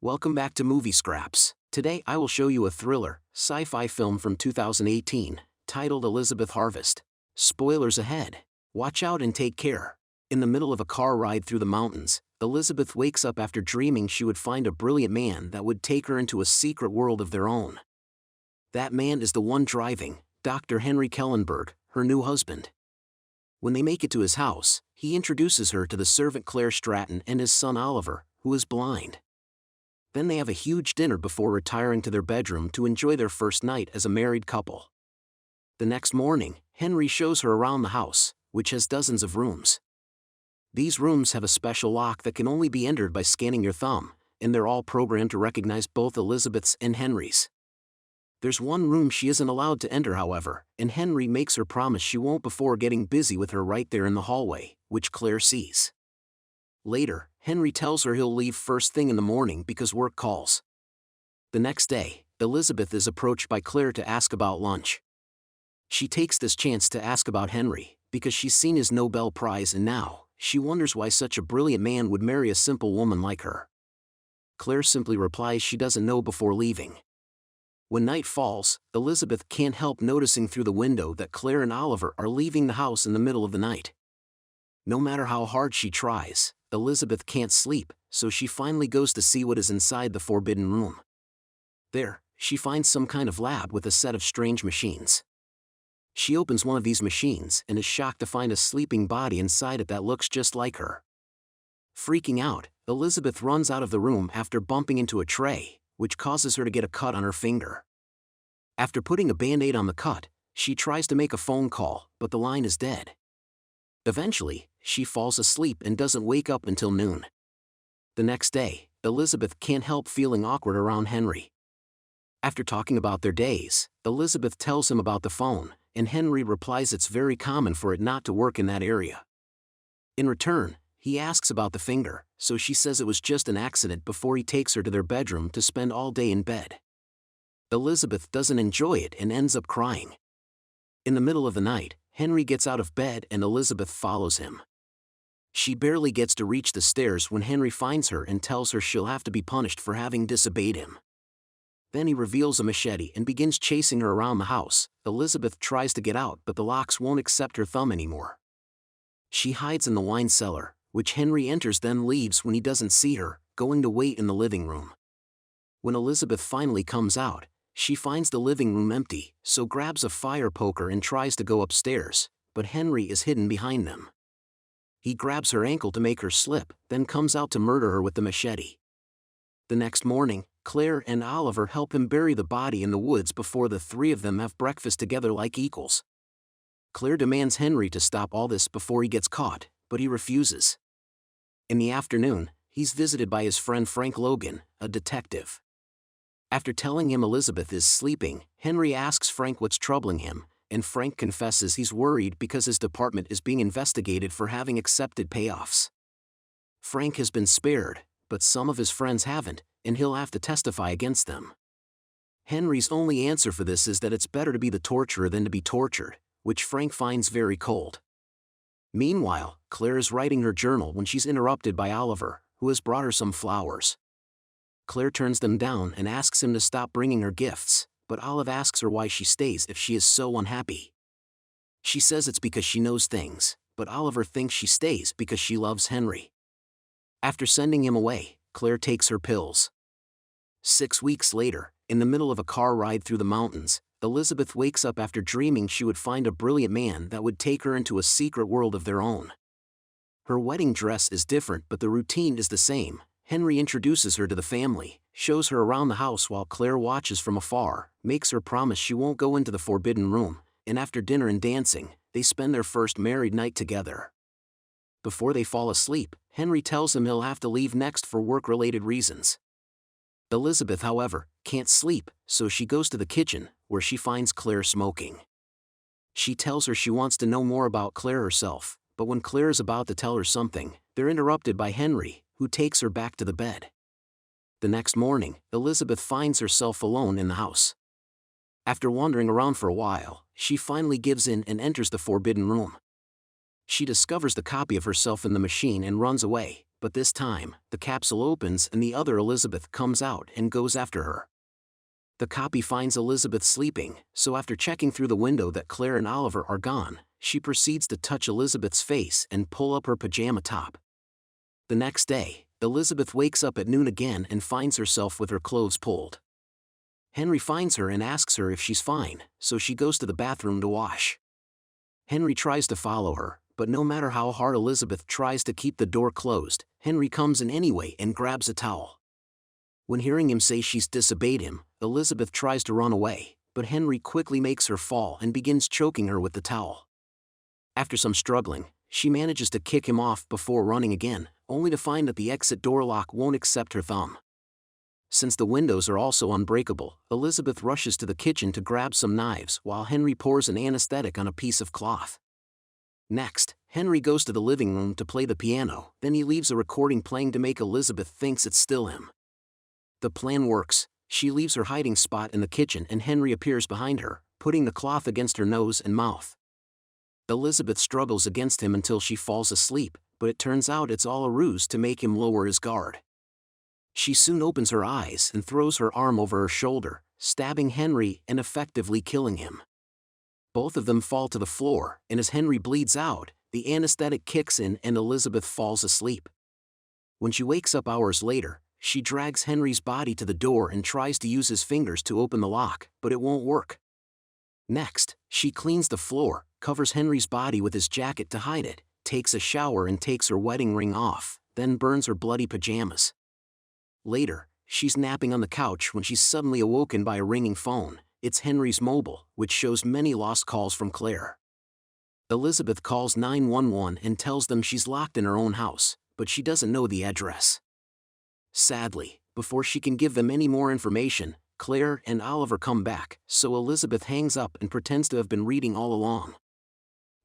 Welcome back to Movie Scraps. Today I will show you a thriller, sci-fi film from 2018, titled Elizabeth Harvest. Spoilers ahead. Watch out and take care. In the middle of a car ride through the mountains, Elizabeth wakes up after dreaming she would find a brilliant man that would take her into a secret world of their own. That man is the one driving, Dr. Henry Kellenberg, her new husband. When they make it to his house, he introduces her to the servant Claire Stratton and his son Oliver, who is blind. Then they have a huge dinner before retiring to their bedroom to enjoy their first night as a married couple. The next morning, Henry shows her around the house, which has dozens of rooms. These rooms have a special lock that can only be entered by scanning your thumb, and they're all programmed to recognize both Elizabeth's and Henry's. There's one room she isn't allowed to enter, however, and Henry makes her promise she won't before getting busy with her right there in the hallway, which Claire sees. Later, Henry tells her he'll leave first thing in the morning because work calls. The next day, Elizabeth is approached by Claire to ask about lunch. She takes this chance to ask about Henry, because she's seen his Nobel Prize and now, she wonders why such a brilliant man would marry a simple woman like her. Claire simply replies she doesn't know before leaving. When night falls, Elizabeth can't help noticing through the window that Claire and Oliver are leaving the house in the middle of the night. No matter how hard she tries, Elizabeth can't sleep, so she finally goes to see what is inside the forbidden room. There, she finds some kind of lab with a set of strange machines. She opens one of these machines and is shocked to find a sleeping body inside it that looks just like her. Freaking out, Elizabeth runs out of the room after bumping into a tray, which causes her to get a cut on her finger. After putting a band-aid on the cut, she tries to make a phone call, but the line is dead. Eventually, she falls asleep and doesn't wake up until noon. The next day, Elizabeth can't help feeling awkward around Henry. After talking about their days, Elizabeth tells him about the phone, and Henry replies it's very common for it not to work in that area. In return, he asks about the finger, so she says it was just an accident before he takes her to their bedroom to spend all day in bed. Elizabeth doesn't enjoy it and ends up crying. In the middle of the night, Henry gets out of bed and Elizabeth follows him. She barely gets to reach the stairs when Henry finds her and tells her she'll have to be punished for having disobeyed him. Then he reveals a machete and begins chasing her around the house. Elizabeth tries to get out, but the locks won't accept her thumb anymore. She hides in the wine cellar, which Henry enters then leaves when he doesn't see her, going to wait in the living room. When Elizabeth finally comes out, she finds the living room empty, so grabs a fire poker and tries to go upstairs, but Henry is hidden behind them. He grabs her ankle to make her slip, then comes out to murder her with the machete. The next morning, Claire and Oliver help him bury the body in the woods before the three of them have breakfast together like equals. Claire demands Henry to stop all this before he gets caught, but he refuses. In the afternoon, he's visited by his friend Frank Logan, a detective. After telling him Elizabeth is sleeping, Henry asks Frank what's troubling him, and Frank confesses he's worried because his department is being investigated for having accepted payoffs. Frank has been spared, but some of his friends haven't, and he'll have to testify against them. Henry's only answer for this is that it's better to be the torturer than to be tortured, which Frank finds very cold. Meanwhile, Claire is writing her journal when she's interrupted by Oliver, who has brought her some flowers. Claire turns them down and asks him to stop bringing her gifts, but Olive asks her why she stays if she is so unhappy. She says it's because she knows things, but Oliver thinks she stays because she loves Henry. After sending him away, Claire takes her pills. 6 weeks later, in the middle of a car ride through the mountains, Elizabeth wakes up after dreaming she would find a brilliant man that would take her into a secret world of their own. Her wedding dress is different, but the routine is the same. Henry introduces her to the family, shows her around the house while Claire watches from afar, makes her promise she won't go into the forbidden room, and after dinner and dancing, they spend their first married night together. Before they fall asleep, Henry tells him he'll have to leave next for work-related reasons. Elizabeth, however, can't sleep, so she goes to the kitchen, where she finds Claire smoking. She tells her she wants to know more about Claire herself, but when Claire is about to tell her something, they're interrupted by Henry, who takes her back to the bed. The next morning, Elizabeth finds herself alone in the house. After wandering around for a while, she finally gives in and enters the forbidden room. She discovers the copy of herself in the machine and runs away, but this time, the capsule opens and the other Elizabeth comes out and goes after her. The copy finds Elizabeth sleeping, so after checking through the window that Claire and Oliver are gone, she proceeds to touch Elizabeth's face and pull up her pajama top. The next day, Elizabeth wakes up at noon again and finds herself with her clothes pulled. Henry finds her and asks her if she's fine, so she goes to the bathroom to wash. Henry tries to follow her, but no matter how hard Elizabeth tries to keep the door closed, Henry comes in anyway and grabs a towel. When hearing him say she's disobeyed him, Elizabeth tries to run away, but Henry quickly makes her fall and begins choking her with the towel. After some struggling, she manages to kick him off before running again, only to find that the exit door lock won't accept her thumb. Since the windows are also unbreakable, Elizabeth rushes to the kitchen to grab some knives while Henry pours an anesthetic on a piece of cloth. Next, Henry goes to the living room to play the piano, then he leaves a recording playing to make Elizabeth thinks it's still him. The plan works. She leaves her hiding spot in the kitchen and Henry appears behind her, putting the cloth against her nose and mouth. Elizabeth struggles against him until she falls asleep, but it turns out it's all a ruse to make him lower his guard. She soon opens her eyes and throws her arm over her shoulder, stabbing Henry and effectively killing him. Both of them fall to the floor, and as Henry bleeds out, the anesthetic kicks in and Elizabeth falls asleep. When she wakes up hours later, she drags Henry's body to the door and tries to use his fingers to open the lock, but it won't work. Next, she cleans the floor, covers Henry's body with his jacket to hide it, takes a shower and takes her wedding ring off, then burns her bloody pajamas. Later, she's napping on the couch when she's suddenly awoken by a ringing phone. It's Henry's mobile, which shows many lost calls from Claire. Elizabeth calls 911 and tells them she's locked in her own house, but she doesn't know the address. Sadly, before she can give them any more information, Claire and Oliver come back, so Elizabeth hangs up and pretends to have been reading all along.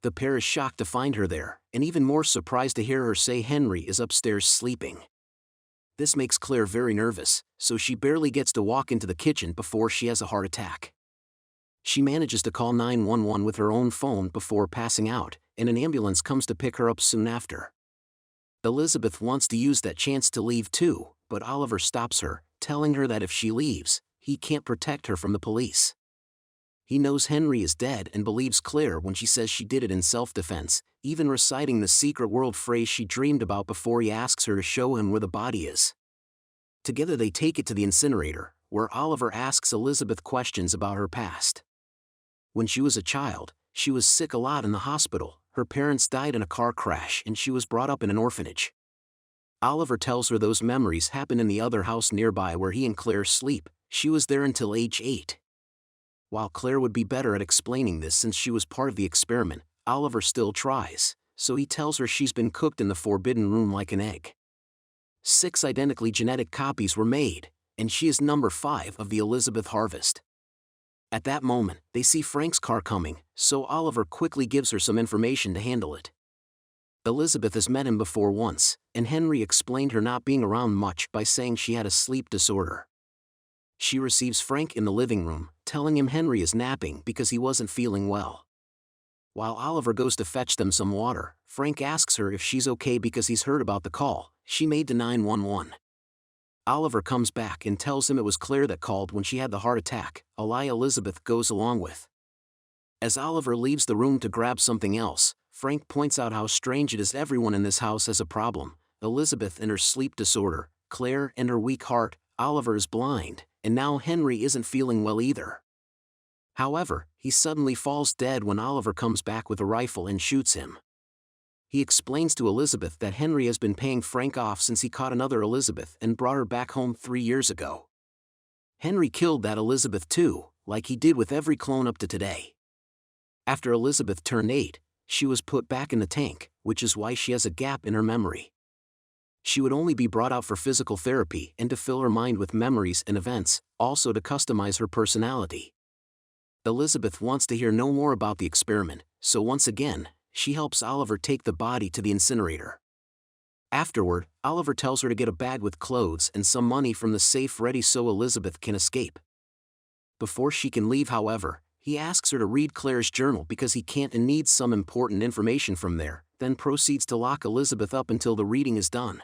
The pair is shocked to find her there, and even more surprised to hear her say Henry is upstairs sleeping. This makes Claire very nervous, so she barely gets to walk into the kitchen before she has a heart attack. She manages to call 911 with her own phone before passing out, and an ambulance comes to pick her up soon after. Elizabeth wants to use that chance to leave too, but Oliver stops her, telling her that if she leaves, he can't protect her from the police. He knows Henry is dead and believes Claire when she says she did it in self-defense, even reciting the secret world phrase she dreamed about before he asks her to show him where the body is. Together they take it to the incinerator, where Oliver asks Elizabeth questions about her past. When she was a child, she was sick a lot in the hospital, her parents died in a car crash and she was brought up in an orphanage. Oliver tells her those memories happened in the other house nearby where he and Claire sleep. She was there until age 8. While Claire would be better at explaining this since she was part of the experiment, Oliver still tries, so he tells her she's been cooked in the forbidden room like an egg. 6 identically genetic copies were made, and she is number 5 of the Elizabeth harvest. At that moment, they see Frank's car coming, so Oliver quickly gives her some information to handle it. Elizabeth has met him before once, and Henry explained her not being around much by saying she had a sleep disorder. She receives Frank in the living room, telling him Henry is napping because he wasn't feeling well. While Oliver goes to fetch them some water, Frank asks her if she's okay because he's heard about the call she made to 911. Oliver comes back and tells him it was Claire that called when she had the heart attack, a lie Elizabeth goes along with. As Oliver leaves the room to grab something else, Frank points out how strange it is everyone in this house has a problem: Elizabeth and her sleep disorder, Claire and her weak heart, Oliver is blind, and now Henry isn't feeling well either. However, he suddenly falls dead when Oliver comes back with a rifle and shoots him. He explains to Elizabeth that Henry has been paying Frank off since he caught another Elizabeth and brought her back home 3 years ago. Henry killed that Elizabeth too, like he did with every clone up to today. After Elizabeth turned 8, she was put back in the tank, which is why she has a gap in her memory. She would only be brought out for physical therapy and to fill her mind with memories and events, also to customize her personality. Elizabeth wants to hear no more about the experiment, so once again, she helps Oliver take the body to the incinerator. Afterward, Oliver tells her to get a bag with clothes and some money from the safe ready so Elizabeth can escape. Before she can leave, however, he asks her to read Claire's journal because he can't and needs some important information from there, then proceeds to lock Elizabeth up until the reading is done.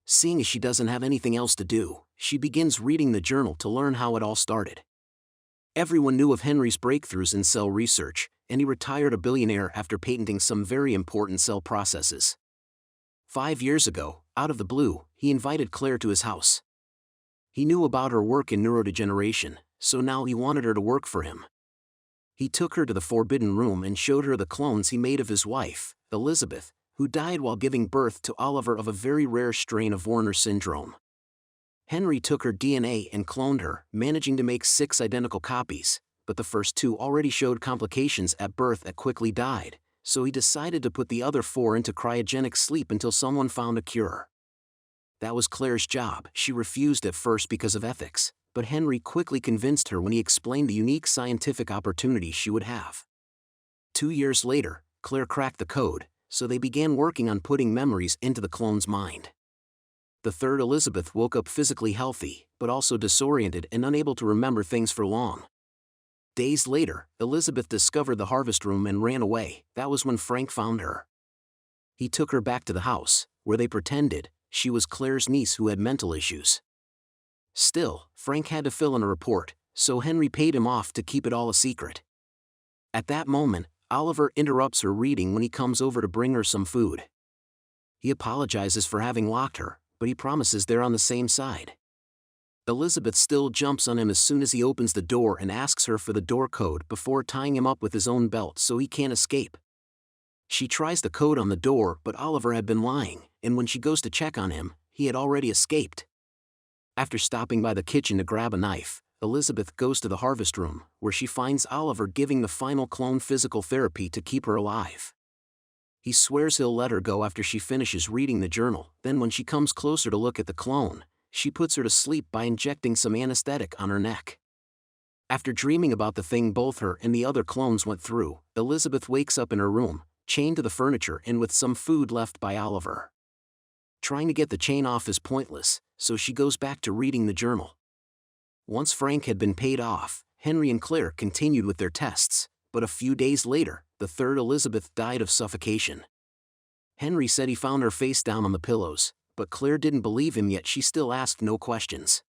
Seeing as she doesn't have anything else to do, she begins reading the journal to learn how it all started. Everyone knew of Henry's breakthroughs in cell research, and he retired a billionaire after patenting some very important cell processes. 5 years ago, out of the blue, he invited Claire to his house. He knew about her work in neurodegeneration, so now he wanted her to work for him. He took her to the forbidden room and showed her the clones he made of his wife, Elizabeth, who died while giving birth to Oliver of a very rare strain of Werner syndrome. Henry took her DNA and cloned her, managing to make 6 identical copies, but the first 2 already showed complications at birth that quickly died, so he decided to put the other 4 into cryogenic sleep until someone found a cure. That was Claire's job. She refused at first because of ethics, but Henry quickly convinced her when he explained the unique scientific opportunity she would have. 2 years later, Claire cracked the code, so they began working on putting memories into the clone's mind. The third Elizabeth woke up physically healthy, but also disoriented and unable to remember things for long. Days later, Elizabeth discovered the harvest room and ran away. That was when Frank found her. He took her back to the house, where they pretended she was Claire's niece who had mental issues. Still, Frank had to fill in a report, so Henry paid him off to keep it all a secret. At that moment, Oliver interrupts her reading when he comes over to bring her some food. He apologizes for having locked her, but he promises they're on the same side. Elizabeth still jumps on him as soon as he opens the door and asks her for the door code before tying him up with his own belt so he can't escape. She tries the code on the door, but Oliver had been lying, and when she goes to check on him, he had already escaped. After stopping by the kitchen to grab a knife, Elizabeth goes to the harvest room, where she finds Oliver giving the final clone physical therapy to keep her alive. He swears he'll let her go after she finishes reading the journal. Then when she comes closer to look at the clone, she puts her to sleep by injecting some anesthetic on her neck. After dreaming about the thing both her and the other clones went through, Elizabeth wakes up in her room, chained to the furniture and with some food left by Oliver. Trying to get the chain off is pointless, so she goes back to reading the journal. Once Frank had been paid off, Henry and Claire continued with their tests, but a few days later, the third Elizabeth died of suffocation. Henry said he found her face down on the pillows, but Claire didn't believe him, yet she still asked no questions.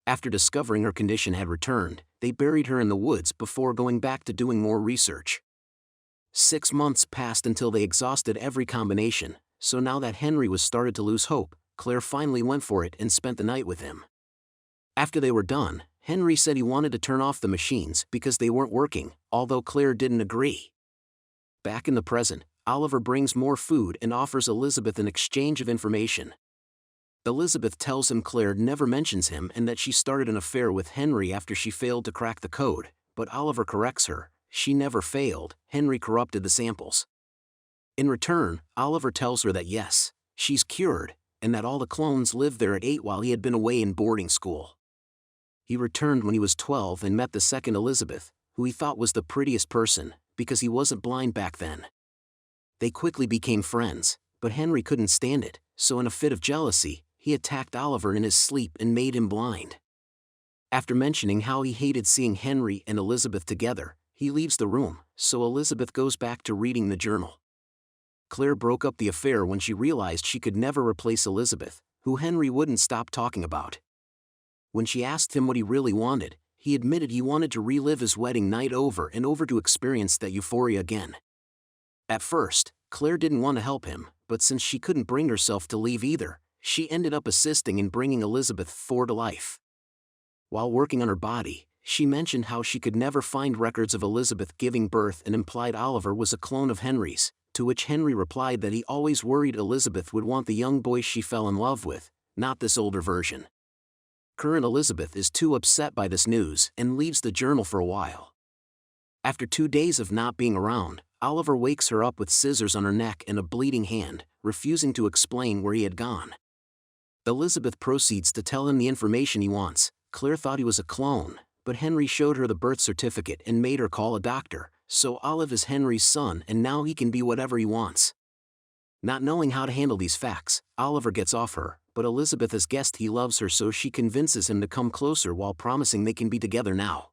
After discovering her condition had returned, they buried her in the woods before going back to doing more research. 6 months passed until they exhausted every combination, so now that Henry was started to lose hope, Claire finally went for it and spent the night with him. After they were done, Henry said he wanted to turn off the machines because they weren't working, although Claire didn't agree. Back in the present, Oliver brings more food and offers Elizabeth an exchange of information. Elizabeth tells him Claire never mentions him and that she started an affair with Henry after she failed to crack the code, but Oliver corrects her. She never failed, Henry corrupted the samples. In return, Oliver tells her that yes, she's cured, and that all the clones lived there at 8 while he had been away in boarding school. He returned when he was 12 and met the second Elizabeth, who he thought was the prettiest person, because he wasn't blind back then. They quickly became friends, but Henry couldn't stand it, so in a fit of jealousy, he attacked Oliver in his sleep and made him blind. After mentioning how he hated seeing Henry and Elizabeth together, he leaves the room, so Elizabeth goes back to reading the journal. Claire broke up the affair when she realized she could never replace Elizabeth, who Henry wouldn't stop talking about. When she asked him what he really wanted, he admitted he wanted to relive his wedding night over and over to experience that euphoria again. At first, Claire didn't want to help him, but since she couldn't bring herself to leave either, she ended up assisting in bringing Elizabeth to life. While working on her body, she mentioned how she could never find records of Elizabeth giving birth and implied Oliver was a clone of Henry's, to which Henry replied that he always worried Elizabeth would want the young boy she fell in love with, not this older version. Current Elizabeth is too upset by this news and leaves the journal for a while. After 2 days of not being around, Oliver wakes her up with scissors on her neck and a bleeding hand, refusing to explain where he had gone. Elizabeth proceeds to tell him the information he wants. Claire thought he was a clone, but Henry showed her the birth certificate and made her call a doctor, so Olive is Henry's son and now he can be whatever he wants. Not knowing how to handle these facts, Oliver gets off her, but Elizabeth has guessed he loves her, so she convinces him to come closer while promising they can be together now.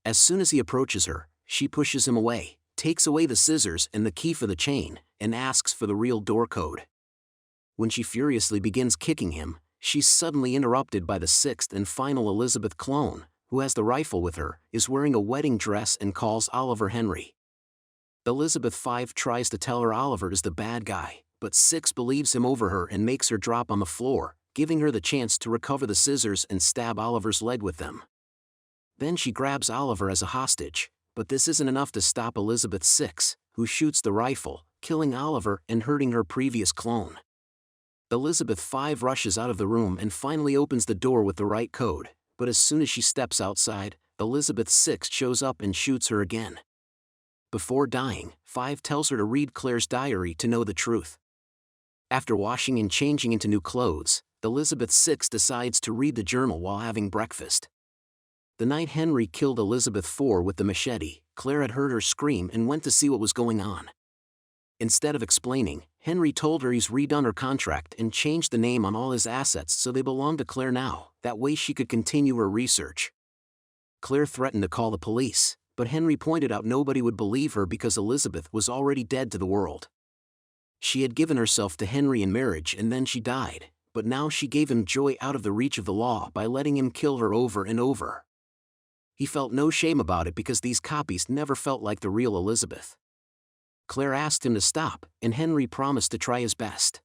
As soon as he approaches her, she pushes him away, takes away the scissors and the key for the chain, and asks for the real door code. When she furiously begins kicking him, she's suddenly interrupted by the sixth and final Elizabeth clone, who has the rifle with her, is wearing a wedding dress and calls Oliver Henry. Elizabeth V tries to tell her Oliver is the bad guy, but Six believes him over her and makes her drop on the floor, giving her the chance to recover the scissors and stab Oliver's leg with them. Then she grabs Oliver as a hostage, but this isn't enough to stop Elizabeth VI, who shoots the rifle, killing Oliver and hurting her previous clone. Elizabeth V rushes out of the room and finally opens the door with the right code, but as soon as she steps outside, Elizabeth VI shows up and shoots her again. Before dying, Five tells her to read Claire's diary to know the truth. After washing and changing into new clothes, Elizabeth VI decides to read the journal while having breakfast. The night Henry killed Elizabeth IV with the machete, Claire had heard her scream and went to see what was going on. Instead of explaining, Henry told her he's redone her contract and changed the name on all his assets so they belong to Claire now, that way she could continue her research. Claire threatened to call the police, but Henry pointed out nobody would believe her because Elizabeth was already dead to the world. She had given herself to Henry in marriage and then she died, but now she gave him joy out of the reach of the law by letting him kill her over and over. He felt no shame about it because these copies never felt like the real Elizabeth. Claire asked him to stop, and Henry promised to try his best.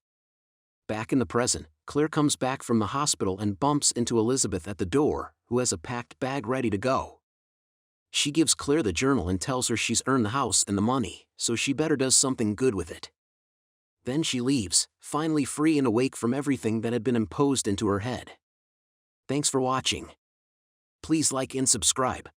Back in the present, Claire comes back from the hospital and bumps into Elizabeth at the door, who has a packed bag ready to go. She gives Claire the journal and tells her she's earned the house and the money, so she better does something good with it. Then she leaves, finally free and awake from everything that had been imposed into her head. Thanks for watching. Please like and subscribe.